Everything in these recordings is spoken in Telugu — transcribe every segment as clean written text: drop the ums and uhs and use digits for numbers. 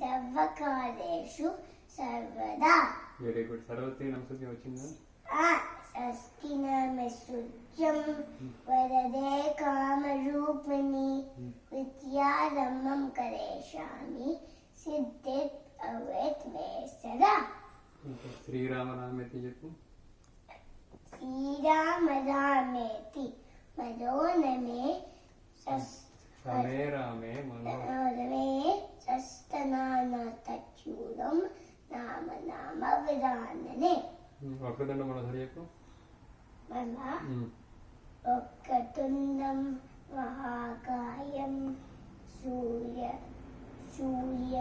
సర్వకార్యేషు సర్వదా. Very good. సరస్వతి నమస్తే వచ్చిందా? స్వస్తినమస్సుత్యం వరదే కామరూపిణి విద్యారంభం కరేషామి సిద్ధిత్ అవేత్ మే సదా. శ్రీరామ రామేతి చెప్పు. శ్రీరామ రామేతి మనోరమే రమే రామే మనోరమే సస్తనానతచ్యూరం నామ నామ విరాననే. వక్రతుండం మనోహరి చెప్పు. మళ్ళా వక్రతుండం మహాకాయం సూర్య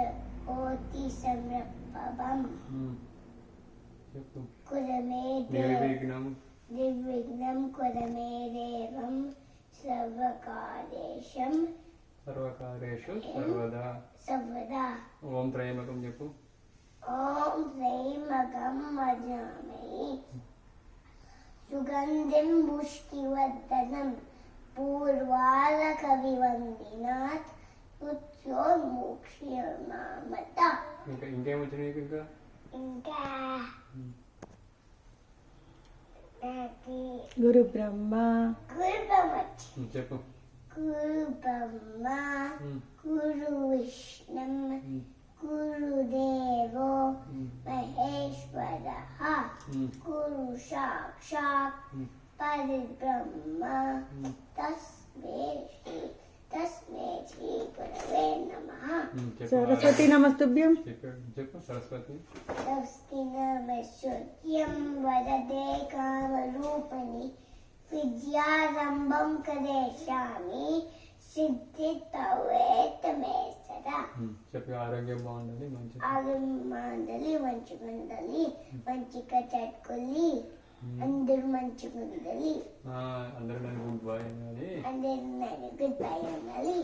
కోటి సమప్రభం చెప్పు. కురమే నిర్విఘ్నం కురమే దేవం సర్వకార్యేషు సర్వదా. ఓం త్రయమకం చెప్పు. ఓం త్రయమకం వదామహే సుగంధిం పుష్టివర్ధనం పూర్వార్కమివందినాత్ మృత్యోర్ముక్షీయమామృత. ఇంకేం వచ్చినాయి నీకు? ఇంకా గురు బ్రహ్మ చెప్పు. గురు బ్రహ్మ గురు విష్ణు గురుదేవో మహేశ్వర గురు సాక్షాత్ పరబ్రహ్మ తస్మై శ్రీ గురవే నమః. సరస్వతి నమస్తుభ్యం. చెప్పు. సరస్వతి స్వస్తినమస్సుత్యం వరదే కామరూపిణి విద్యారంభం కరేషామి సిద్ధిత్ అవేత్ మే సదా. చెప్పు. ఆరోగ్యం బాగుండాలి, మంచి మంచిగా ఉండాలి, మంచిగా చట్టుకోవాలి, అందరూ మంచిగా ఉండాలి, అందరూ నన్ను గుడ్ బాయ్ అనాలి, అందరూ నన్ను గుడ్ బై అనాలి.